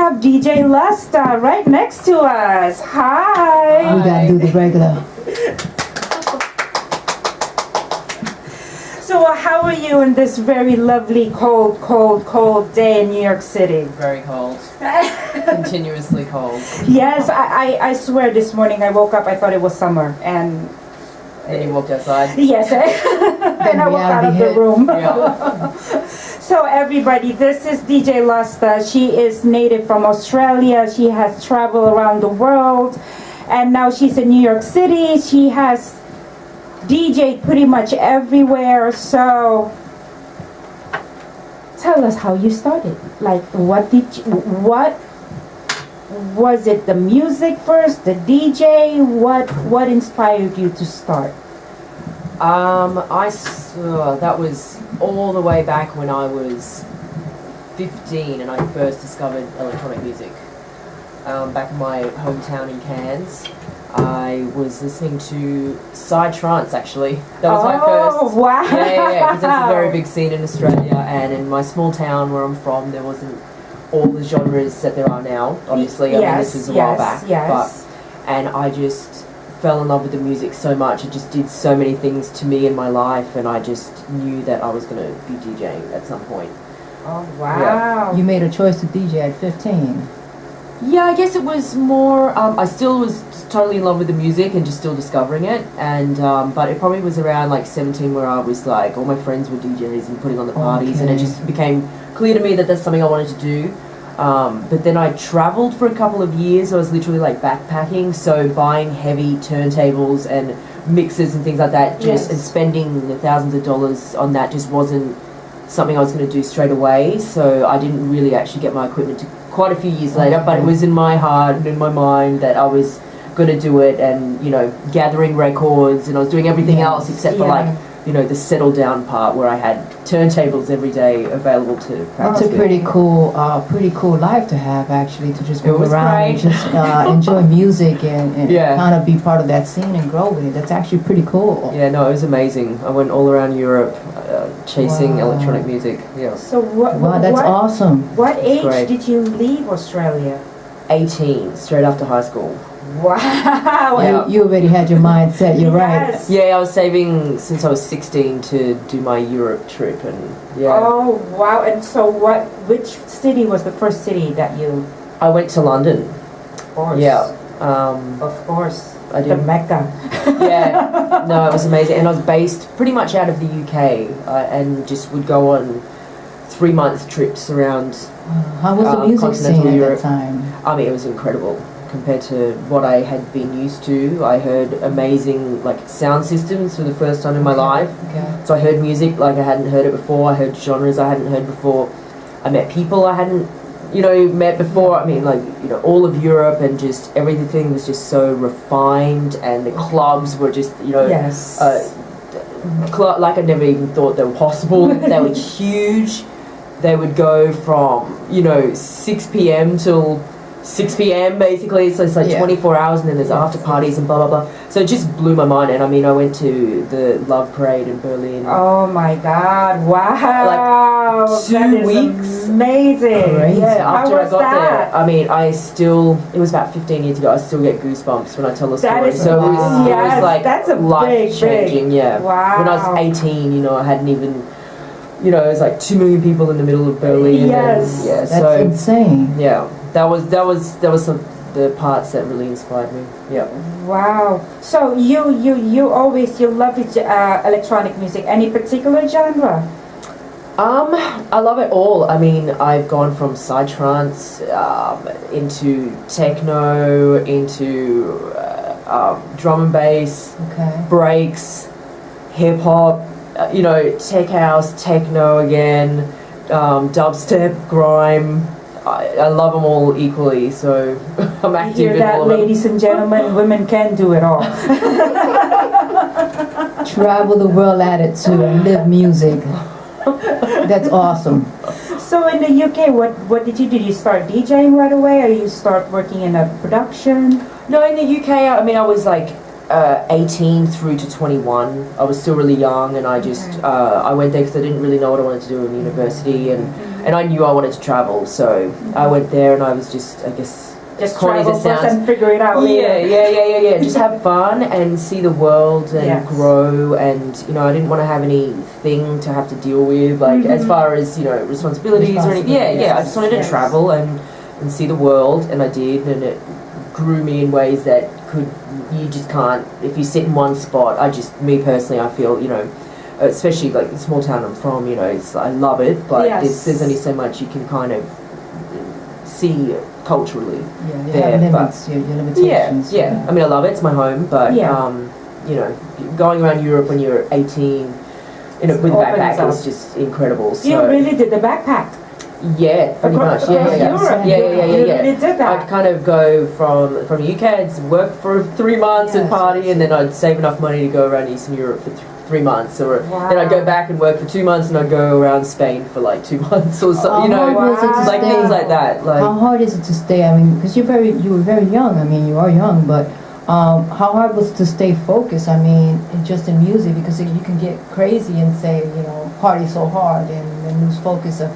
have DJ Lusta right next to us. Hi. We gotta do the regular. So how are you in this very lovely, cold day in New York City? Very cold. Continuously cold. Yes, I swear this morning I woke up, I thought it was summer. And then you walked outside? Yes, and I walked out of the room. Yeah. So everybody, this is DJ Lusta. She is native from Australia. She has traveled around the world. And now she's in New York City. She has DJ'd pretty much everywhere. So tell us how you started. Like, what was it, the music first, the DJ? What inspired you to start? That was all the way back when I was 15 and I first discovered electronic music. Back in my hometown in Cairns, I was listening to Psytrance actually. That was my first. Oh, wow. Yeah, because there's a very big scene in Australia, and in my small town where I'm from, there wasn't all the genres that there are now. Obviously, I mean, this is a while back. And I just fell in love with the music so much. It just did so many things to me in my life, and I just knew that I was going to be DJing at some point. Oh, wow. You made a choice to DJ at 15. Yeah, I guess it was more, I still was totally in love with the music and just still discovering it, and but it probably was around like 17 where I was like, all my friends were DJs and putting on the parties, and it just became clear to me that that's something I wanted to do. But then I travelled for a couple of years. I was literally like backpacking, so buying heavy turntables and mixers and things like that, and spending the thousands of dollars on that just wasn't something I was going to do straight away. So I didn't really actually get my equipment to quite a few years later, but it was in my heart and in my mind that I was going to do it, and gathering records, and I was doing everything else except for like the settle down part where I had turntables every day available to practice. That's a pretty cool life to have, actually, to just move around and just enjoy music and kind of be part of that scene and grow with it. That's actually pretty cool. Yeah, no, it was amazing. I went all around Europe chasing electronic music. Yeah. So that's awesome. What age did you leave Australia? 18, straight after high school. Wow. You already had your mind set. You're right. Yeah, I was saving since I was 16 to do my Europe trip, and Oh wow! And so, which city was the first city that you? I went to London. Of course. Yeah. Of course. I did. The Mecca. Yeah. No, it was amazing, and I was based pretty much out of the UK, and just would go on 3-month trips around. How was the music scene at that time? I mean, it was incredible compared to what I had been used to. I heard amazing sound systems for the first time in my life. Okay. So I heard music like I hadn't heard it before. I heard genres I hadn't heard before. I met people I hadn't met before. I mean, all of Europe, and just everything was just so refined, and the clubs were just like I never even thought they were possible. They were huge. They would go from 6 p.m. till 6 p.m. basically, so it's 24 hours, and then there's after parties and blah blah blah. So it just blew my mind, and I mean, I went to the Love Parade in Berlin. Oh my God! Wow! 2 weeks. Amazing. Crazy. Yeah, after I got that? there, I mean, it was about 15 years ago. I still get goosebumps when I tell the story. That is so it was that's a life changing. Yeah. Wow. When I was 18, I hadn't even. It was 2 million people in the middle of Berlin. Yes. That's insane. Yeah, that was some of the parts that really inspired me. Yeah. Wow. So you love electronic music. Any particular genre? I love it all. I mean, I've gone from psytrance into techno, into drum and bass, breaks, hip hop. Tech house, techno again, dubstep, grime. I love them all equally, so I'm active you hear in that, all of them. ladies and gentlemen? Women can do it all. Travel the world attitude and live music. That's awesome. So in the UK, what did you do? Did you start DJing right away, or you start working in a production? No, in the UK, I mean, I was 18 through to 21. I was still really young, and I just I went there because I didn't really know what I wanted to do in university, and and I knew I wanted to travel, so I went there, and I was just, I guess, Just corny as travel it first sounds. and figure it out Yeah, later. yeah. Just have fun and see the world and Yes. grow, and you know, I didn't want to have anything to have to deal with, like as far as, you know, responsibilities or anything. Yeah. I just wanted to travel and see the world, and I did, and it grew me in ways that you just can't, if you sit in one spot. Me personally, I feel, you know, especially like the small town I'm from, you know, I love it, but there's only so much you can kind of see culturally. Yeah, you have limits, your limitations. Yeah. I mean, I love it. It's my home, but you know, going around Europe when you're 18, you know, with a backpack is just incredible. So you really did the backpack. Yeah, pretty much. Europe. Yeah. Really did that. I'd kind of go from the UK, I'd work for 3 months and party, and then I'd save enough money to go around Eastern Europe for 3 months, or then I'd go back and work for 2 months, and I'd go around Spain for like 2 months or so. You know, like things like that. Like, how hard is it to stay? I mean, because you were very young. I mean, you are young, but how hard was it to stay focused? I mean, just in music, because you can get crazy and say, you know, party so hard and then lose focus of.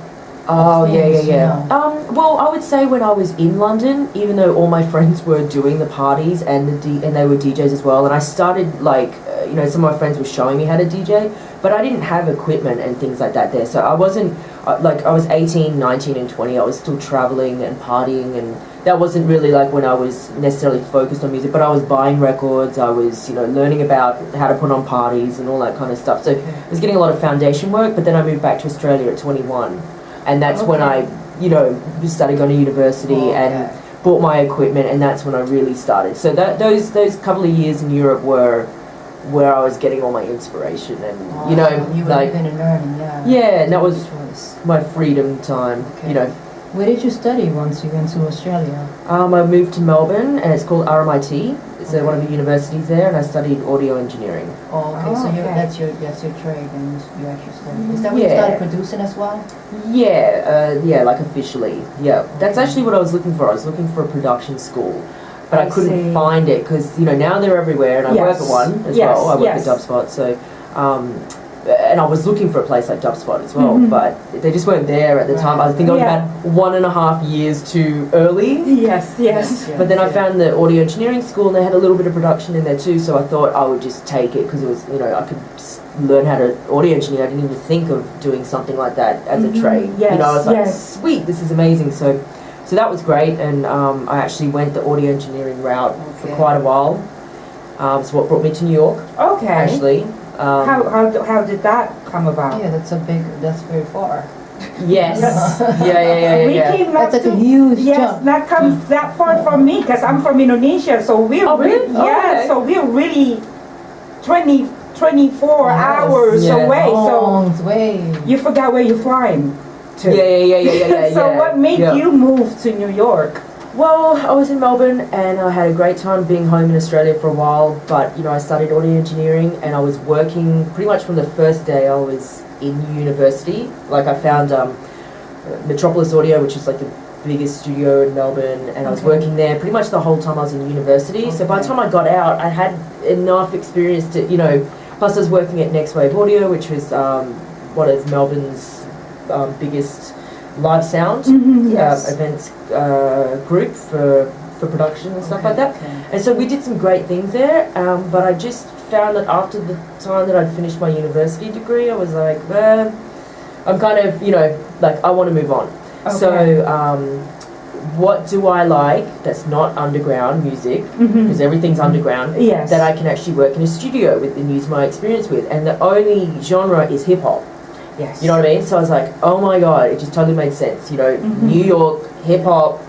Oh, things, yeah. Well, I would say when I was in London, even though all my friends were doing the parties and and they were DJs as well, and I started like, you know, some of my friends were showing me how to DJ, but I didn't have equipment and things like that there. So I wasn't, like, I was 18, 19 and 20, I was still traveling and partying, and that wasn't really like when I was necessarily focused on music, but I was buying records, I was, you know, learning about how to put on parties and all that kind of stuff. So I was getting a lot of foundation work, but then I moved back to Australia at 21. And that's when I, you know, started going to university and bought my equipment, and that's when I really started. So those couple of years in Europe were where I was getting all my inspiration, and you know, you were like living and learning, and that was my freedom time. You know. Where did you study once you went to Australia? I moved to Melbourne, and it's called RMIT. It's one of the universities there, and I studied audio engineering. Oh, okay. So that's your trade, and you actually studied. Is that what you started producing as well? Yeah, like officially. Yeah, that's actually what I was looking for. I was looking for a production school, but I couldn't find it because, you know, now they're everywhere, and I work at one as well. I work at Dubspot, so. And I was looking for a place like Dubspot as well, but they just weren't there at the time. I think I was about 1.5 years too early. Yes. But then I found the audio engineering school, and they had a little bit of production in there too, so I thought I would just take it because it was, you know, I could learn how to audio engineer. I didn't even think of doing something like that as a trade. You know, I was like, sweet, this is amazing. So that was great, and I actually went the audio engineering route for quite a while. So what brought me to New York, actually. How did that come about? Yeah, that's very far. Yes. We came that's like a huge jump. That comes that far from me because I'm from Indonesia, so we're so we're really 24 hours away. Long way. You forgot where you're flying to. Yeah. So what made you move to New York? Well, I was in Melbourne, and I had a great time being home in Australia for a while, but, you know, I studied audio engineering, and I was working pretty much from the first day I was in university. Like, I found Metropolis Audio, which is like the biggest studio in Melbourne, and I was working there pretty much the whole time I was in university. So by the time I got out, I had enough experience to, you know, plus I was working at Next Wave Audio, which was one of Melbourne's biggest live sound events group for production and stuff like that. And so we did some great things there, but I just found that after the time that I'd finished my university degree, I was like, I'm kind of, you know, like, I want to move on. So what do I like that's not underground music, because everything's underground, that I can actually work in a studio with and use my experience with, and the only genre is hip-hop. You know what I mean? So I was like, oh my god, it just totally made sense. You know, New York, hip hop.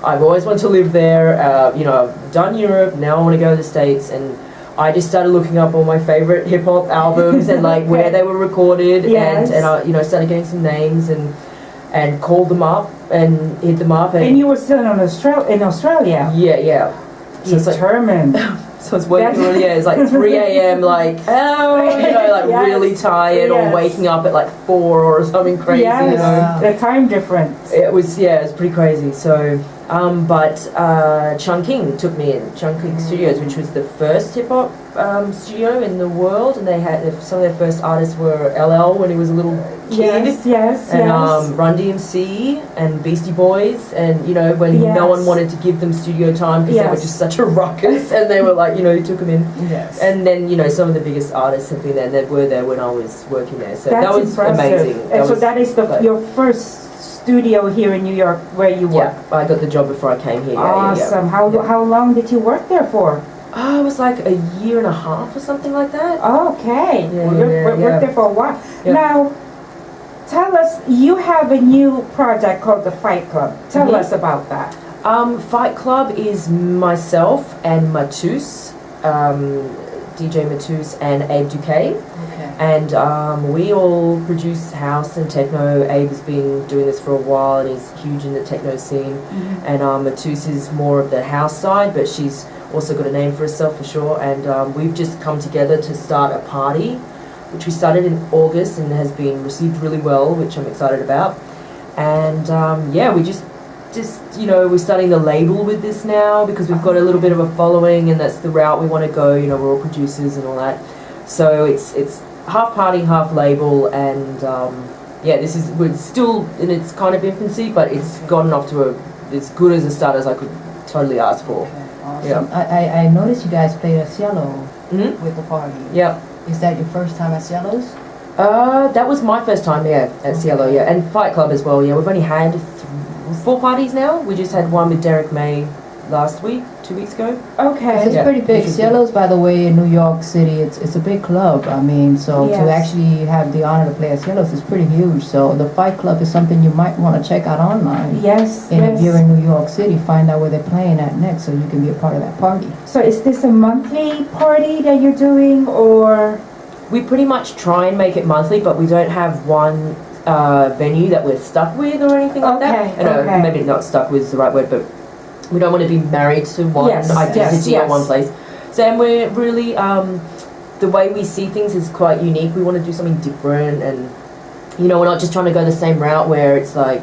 I've always wanted to live there. You know, I've done Europe. Now I want to go to the States, and I just started looking up all my favorite hip hop albums and like where they were recorded, and I, you know, started getting some names and called them up and hit them up. And you were still in Australia. Yeah. So determined. So it's waking on, it's like 3 a.m. like, oh, you know, like really tired, or waking up at like 4 or something crazy. You know? The time difference. It was pretty crazy. So, but Chungking took me in, Chungking Studios, which was the first hip hop studio in the world, and they had some of their first artists were LL when he was a little kid. Yes, and Run DMC and Beastie Boys, and you know when no one wanted to give them studio time because they were just such a ruckus, and they were like, you know, took them in. Yes. And then you know some of the biggest artists have been there that were there when I was working there, so that's that was impressive. amazing. And so that is your first studio here in New York where you work. Yeah, I got the job before I came here. Awesome. How long did you work there for? Oh, it was like a year and a half or something like that. Okay. Yeah, Well, you worked there for a while. Yeah. Now, tell us, you have a new project called the Fight Club. Tell us about that. Fight Club is myself and Matus, DJ Matus and Abe Duque. Okay. And we all produce house and techno. Abe has been doing this for a while and he's huge in the techno scene. And Matus is more of the house side, but she's also got a name for herself for sure. And we've just come together to start a party, which we started in August and has been received really well, which I'm excited about. And yeah, we just you know, we're starting the label with this now because we've got a little bit of a following and that's the route we want to go. You know, we're all producers and all that. So it's half party, half label, and yeah, we're still in its kind of infancy, but it's gotten off to as good as a start as I could totally ask for. Okay, awesome. Yeah. I noticed you guys played at Cielo with the party. Yeah. Is that your first time at Cielo's? That was my first time, yeah, at Cielo, yeah, and Fight Club as well, yeah. We've only had 4 parties now. We just had one with Derek May last week, 2 weeks ago. Okay. It's pretty big. Cielo's, by the way, in New York City, it's a big club. I mean, so to actually have the honor to play at Cielo's is pretty huge. So the Fight Club is something you might want to check out online. Yes, And if you're in New York City, find out where they're playing at next so you can be a part of that party. So is this a monthly party that you're doing, or? We pretty much try and make it monthly, but we don't have one venue that we're stuck with or anything like that. Okay. Maybe not stuck with is the right word, but we don't want to be married to one identity or one place. So, and we're really, the way we see things is quite unique. We want to do something different, and you know, we're not just trying to go the same route where it's like,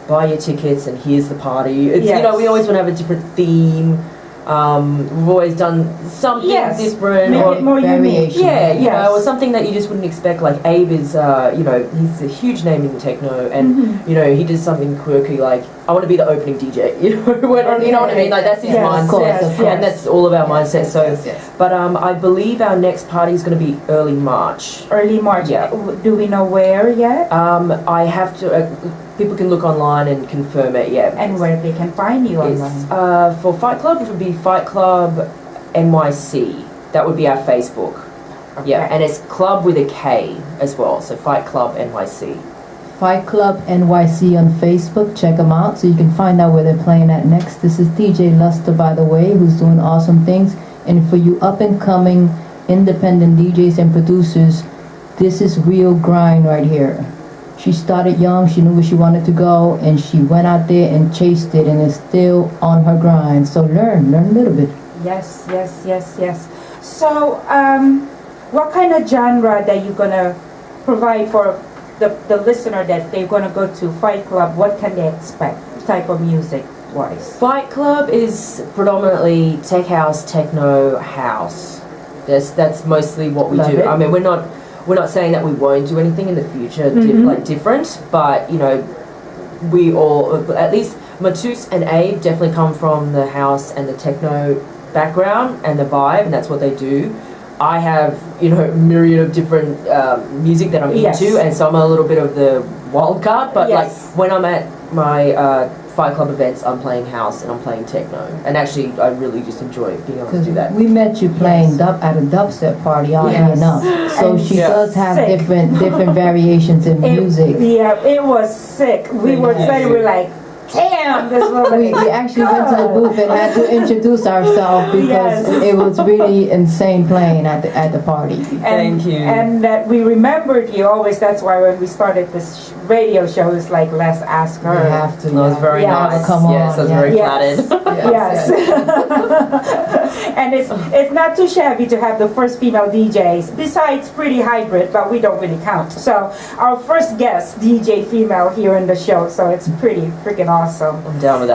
buy your tickets and here's the party. It's, you know, we always want to have a different theme. We've always done something different. Make it more unique. Yeah, you know, or something that you just wouldn't expect. Like Abe is, you know, he's a huge name in techno, and you know, he does something quirky like, I want to be the opening DJ. You know, you know what I mean? Like that's his mindset, and that's all of our mindset. So, but I believe our next party is going to be early March. Early March. Yeah. Do we know where yet? I have to. People can look online and confirm it. Yeah. And where they can find you online? For Fight Club, it would be Fight Club NYC. That would be our Facebook. Okay. Yeah, and it's club with a K as well. So Fight Club NYC. Fight Club NYC on Facebook. Check them out so you can find out where they're playing at next. This is DJ Lusta, by the way, who's doing awesome things. And for you up and coming independent DJs and producers, this is real grind right here. She started young, she knew where she wanted to go, and she went out there and chased it and is still on her grind. So learn a little bit. Yes. So, what kind of genre that you're gonna provide for the listener that they're gonna go to Fight Club? What can they expect, type of music wise? Fight Club is predominantly tech house, techno house. That's mostly what we do. I mean, we're not saying that we won't do anything in the future, like different, but you know, we all, at least Matus and Abe definitely come from the house and the techno background and the vibe, and that's what they do. I have, you know, a myriad of different music that I'm into, and so I'm a little bit of the wild card, but like when I'm at my Fight Club events, I'm playing house and I'm playing techno, and actually I really just enjoy being able to do that. We met you playing at a dubstep party, oddly enough. So she does have different variations in music. Yeah, it was sick. We were like, damn, this woman. We actually went to the booth and had to introduce ourselves because it was really insane playing at the party. Thank you. And that we remembered you always. That's why when we started this radio show, it's like, let's ask her. We have to. That was very nice. Come on. Yes, I was very flattered. Yes. And it's not too shabby to have the first female DJs. Besides, pretty hybrid, but we don't really count. So our first guest DJ female here in the show. So it's pretty freaking awesome. I'm down with that.